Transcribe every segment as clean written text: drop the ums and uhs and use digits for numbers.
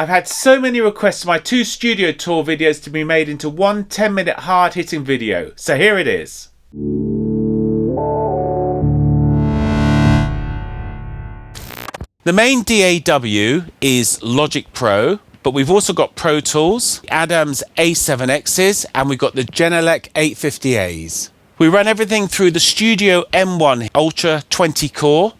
I've had so many requests for my 2 studio tour videos to be made into one 10-minute hard-hitting video, so here it is. The main DAW is Logic Pro, but we've also got Pro Tools, Adams A7Xs, and we've got the Genelec 850As. We run everything through the Studio M1 Ultra 20 core,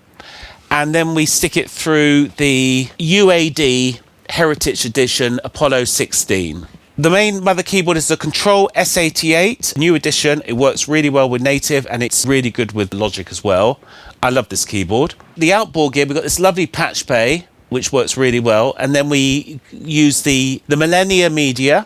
and then we stick it through the UAD Heritage Edition Apollo 16. The main mother keyboard is the Control S88, new edition. It works really well with native and it's really good with Logic as well. I love this keyboard. The outboard gear, we've got this lovely patch bay, which works really well. And then we use the Millennia Media,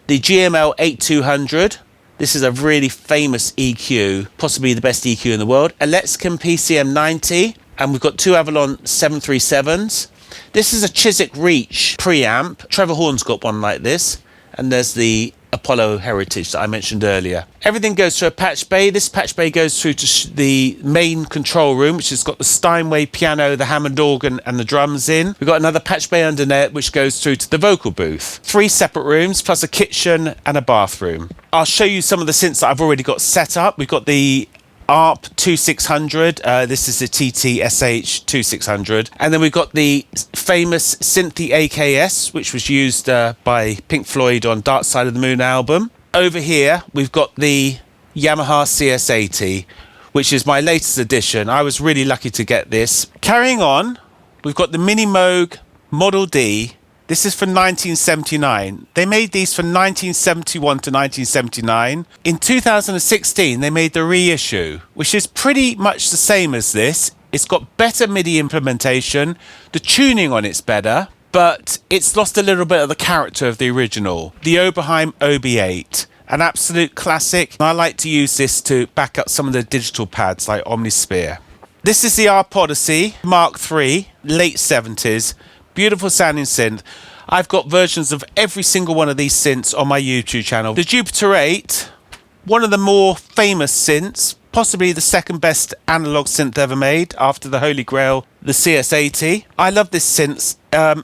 the GML 8200. This is a really famous EQ, possibly the best EQ in the world. A Lexicon PCM 90, and we've got 2 Avalon 737s. This is a Chiswick Reach preamp. Trevor Horn's got one like this. And there's the Apollo Heritage that I mentioned earlier. Everything goes through a patch bay. This patch bay goes through to the main control room, which has got the Steinway piano, the Hammond organ and the drums in. We've got another patch bay under there which goes through to the vocal booth. 3 separate rooms plus a kitchen and a bathroom. I'll show you some of the synths that I've already got set up. We've got the ARP 2600, this is the TT SH-2600, and then we've got the famous Synthi AKS, which was used by Pink Floyd on Dark Side of the Moon album. Over here we've got the Yamaha CS-80, which is my latest edition. I was really lucky to get this. Carrying on, we've got the Minimoog Model D. This is from 1979. They made these from 1971 to 1979. In 2016, they made the reissue, which is pretty much the same as this. It's got better MIDI implementation. The tuning on it's better, but it's lost a little bit of the character of the original. The Oberheim OB-8, an absolute classic. I like to use this to back up some of the digital pads like Omnisphere. This is the ARP Odyssey Mark III, late 70s. Beautiful sounding synth. I've got versions of every single one of these synths on my YouTube channel. The Jupiter-8, one of the more famous synths, possibly the second best analog synth ever made after the Holy Grail, the CS-80. I love this synth.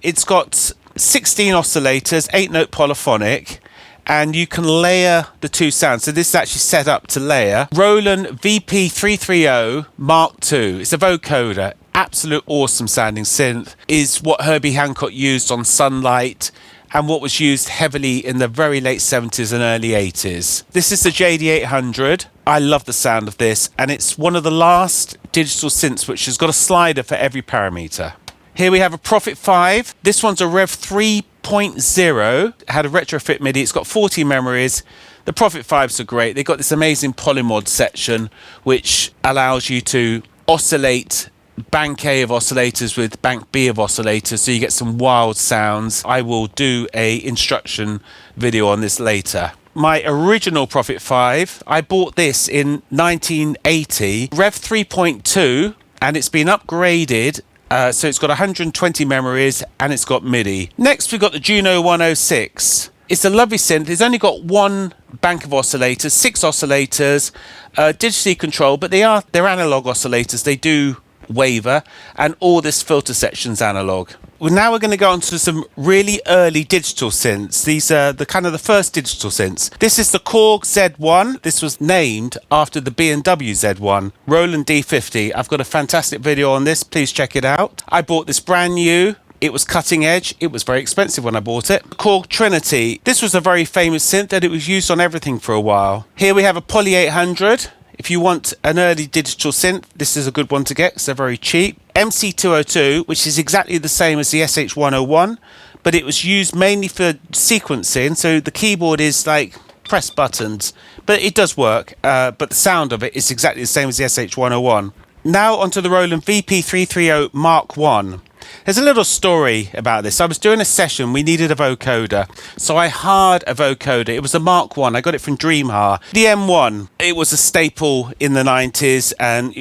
It's got 16 oscillators, 8-note polyphonic, and you can layer the 2 sounds. So this is actually set up to layer. Roland VP-330 Mark II. It's a vocoder. Absolute awesome sounding synth. Is what Herbie Hancock used on Sunlight and what was used heavily in the very late 70s and early 80s. This is the JD-800. I love the sound of this, and it's one of the last digital synths which has got a slider for every parameter. Here we have a Prophet 5. This one's a Rev 3.0. It had a retrofit MIDI. It's got 40 memories. The Prophet 5s are great. They've got this amazing polymod section which allows you to oscillate bank A of oscillators with bank B of oscillators, so you get some wild sounds. I will do a instruction video on this later. My original Prophet 5, I bought this in 1980, Rev 3.2, and it's been upgraded. So it's got 120 memories and it's got MIDI. Next we've got the Juno-106. It's a lovely synth. It's only got 1 bank of oscillators, 6 oscillators, digitally controlled, but they're analog oscillators. They do waver, and all this filter section's analog. Well, now we're going to go on to some really early digital synths. These are the kind of the first digital synths. This is the Korg Z1. This was named after the B&W Z1. Roland D-50. I've got a fantastic video on this. Please check it out. I bought this brand new. It was cutting edge. It was very expensive when I bought it. Korg Trinity. This was a very famous synth that it was used on everything for a while. Here we have a Poly 800. If you want an early digital synth, this is a good one to get because they're very cheap. MC-202, which is exactly the same as the SH-101, but it was used mainly for sequencing, so the keyboard is like press buttons, but it does work, but the sound of it is exactly the same as the SH-101. Now onto the Roland VP-330 Mark I. There's a little story about this. I was doing a session, we needed a vocoder, so I hired a vocoder. It was a Mark I, I got it from Dreamhar. The M1, it was a staple in the 90s, and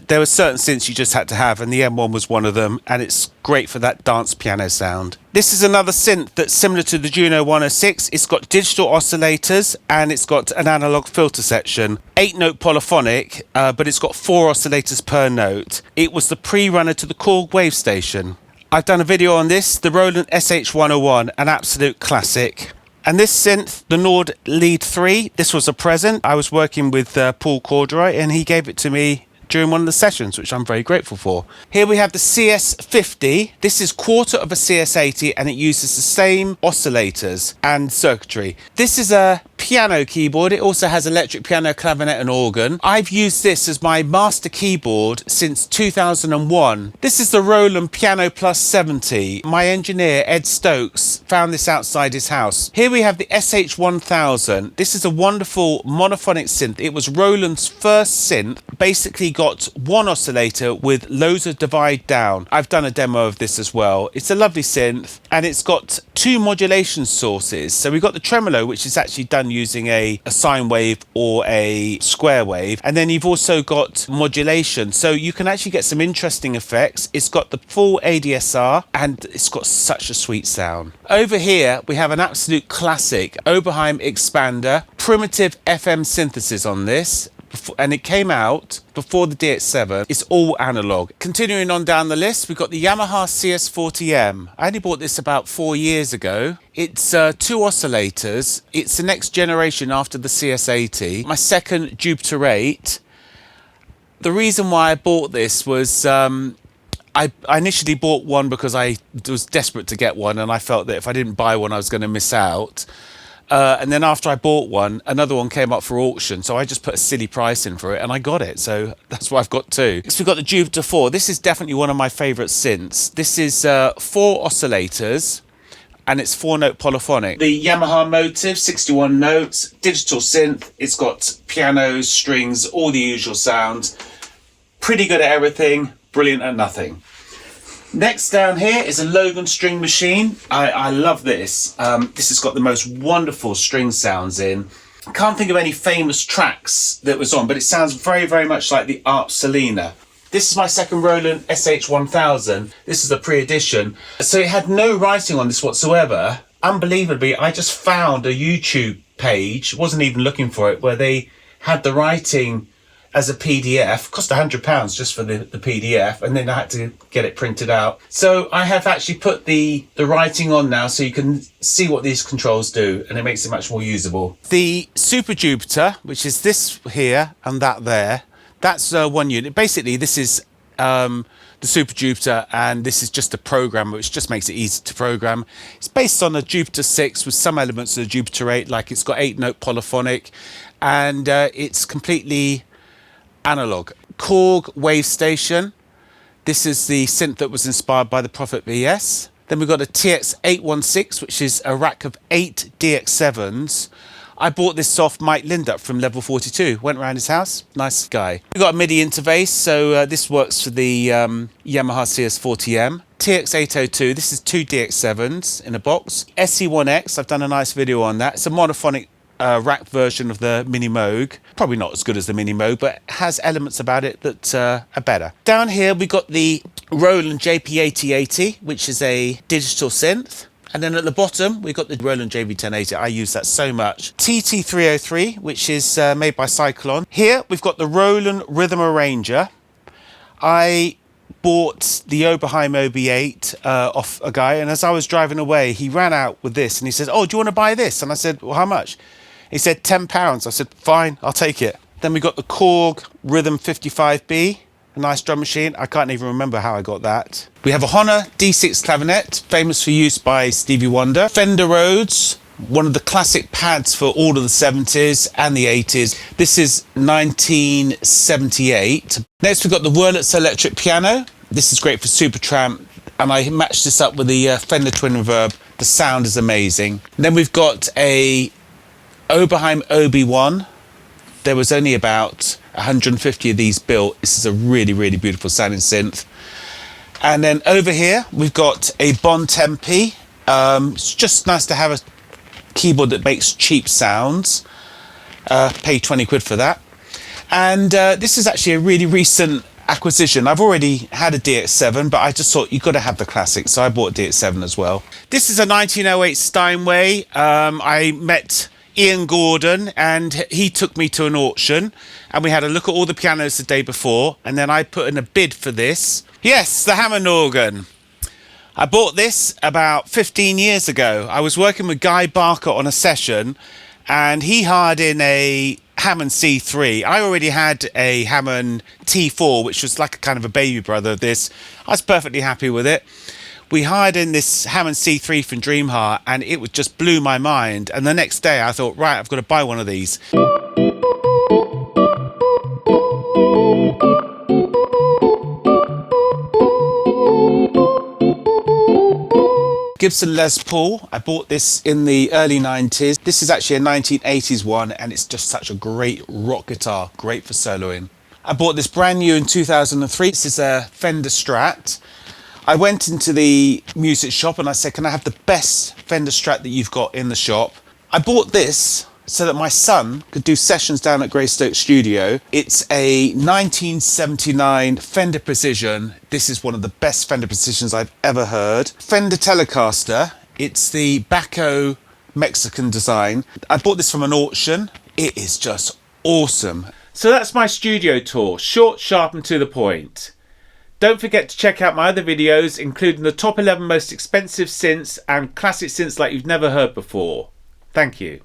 there were certain synths you just had to have, and the M1 was one of them, and it's great for that dance piano sound. This is another synth that's similar to the Juno-106. It's got digital oscillators and it's got an analog filter section. 8-note polyphonic, but it's got 4 oscillators per note. It was the pre-runner to the Korg Wave Station. I've done a video on this, the Roland SH-101, an absolute classic. And this synth, the Nord Lead 3, this was a present. I was working with Paul Corduroy and he gave it to me during one of the sessions, which I'm very grateful for. Here we have the CS-50. This is quarter of a CS-80 and it uses the same oscillators and circuitry. This is a piano keyboard. It also has electric piano, clavinet and organ. I've used this as my master keyboard since 2001. This is the Roland Piano Plus 70. My engineer, Ed Stokes, found this outside his house. Here we have the SH-1000. This is a wonderful monophonic synth. It was Roland's first synth. Basically got one oscillator with loads of divide down. I've done a demo of this as well. It's a lovely synth and it's got two modulation sources. So we've got the tremolo, which is actually done using a sine wave or a square wave, and then you've also got modulation, so you can actually get some interesting effects. It's got the full ADSR and it's got such a sweet sound. Over here we have an absolute classic Oberheim Xpander, primitive FM synthesis on this, and it came out before the DX7. It's all analog. Continuing on down the list, we've got the Yamaha CS-40M. I only bought this about 4 years ago. It's two oscillators. It's the next generation after the CS-80. My second Jupiter-8. The reason why I bought this was I initially bought one because I was desperate to get one and I felt that if I didn't buy one I was going to miss out. And then after I bought one, another one came up for auction. So I just put a silly price in for it and I got it. So that's why I've got two. Next we've got the Jupiter-4. This is definitely one of my favourite synths. This is 4 oscillators and it's 4-note polyphonic. The Yamaha Motive, 61 notes, digital synth. It's got pianos, strings, all the usual sounds. Pretty good at everything, brilliant at nothing. Next down here is a Logan String Machine. I love this. This has got the most wonderful string sounds in. I can't think of any famous tracks that was on, but it sounds very, very much like the ARP Selena. This is my second Roland SH-1000. This is a pre-edition. So it had no writing on this whatsoever. Unbelievably, I just found a YouTube page, wasn't even looking for it, where they had the writing as a PDF. Cost £100 just for the PDF, and then I had to get it printed out. So I have actually put the writing on now so you can see what these controls do, and it makes it much more usable. The Super Jupiter, which is this here and that there, that's one unit. Basically this is the Super Jupiter, and this is just a program which just makes it easy to program. It's based on a Jupiter 6 with some elements of the Jupiter 8, like it's got 8-note polyphonic, and it's completely analog. Korg Wave Station. This is the synth that was inspired by the Prophet VS. Then we've got a TX-816, which is a rack of 8 DX7s. I bought this off Mike Lindup from Level 42. Went around his house. Nice guy. We've got a MIDI interface, so this works for the Yamaha CS-40M. TX-802, this is 2 DX7s in a box. SE1X, I've done a nice video on that. It's a monophonic rack version of the Minimoog. Probably not as good as the Minimoog, but has elements about it that are better. Down here we got the Roland JP-8080, which is a digital synth. And then at the bottom we got the Roland JD-800. I use that so much. TT303, which is made by Cyclone. Here we've got the Roland Rhythm Arranger. I bought the Oberheim OB-8 off a guy, and as I was driving away he ran out with this and he said, "Oh, do you want to buy this?" And I said, "Well, how much?" He said £10. I said, "Fine, I'll take it." Then we got the Korg Rhythm 55B, a nice drum machine. I can't even remember how I got that. We have a Hohner D6 Clavinet, famous for use by Stevie Wonder. Fender Rhodes, one of the classic pads for all of the 70s and the 80s. This is 1978. Next we've got the Wurlitzer electric piano. This is great for Supertramp, and I matched this up with the Fender Twin Reverb. The sound is amazing. Then we've got a Oberheim OB-1. There was only about 150 of these built. This is a really, really beautiful sounding synth. And then over here we've got a Bontempi. It's just nice to have a keyboard that makes cheap sounds. Paid 20 quid for that. And this is actually a really recent acquisition. I've already had a DX7, but I just thought you've got to have the classic, so I bought DX7 as well. This is a 1908 Steinway. I met Ian Gordon and he took me to an auction and we had a look at all the pianos the day before, and then I put in a bid for this. Yes, the Hammond organ. I bought this about 15 years ago. I was working with Guy Barker on a session and he hired in a Hammond C3. I already had a Hammond T4, which was like a kind of a baby brother of this. I was perfectly happy with it. We hired in this Hammond C3 from Dreamheart and it was just blew my mind. And the next day I thought, right, I've got to buy one of these. Gibson Les Paul, I bought this in the early 90s. This is actually a 1980s one and it's just such a great rock guitar, great for soloing. I bought this brand new in 2003. This is a Fender Strat. I went into the music shop and I said, can I have the best Fender Strat that you've got in the shop? I bought this so that my son could do sessions down at Greystoke Studio. It's a 1979 Fender Precision. This is one of the best Fender Precisions I've ever heard. Fender Telecaster. It's the Baco Mexican design. I bought this from an auction. It is just awesome. So that's my studio tour, short, sharp and to the point. Don't forget to check out my other videos, including the top 11 most expensive synths and classic synths like you've never heard before. Thank you.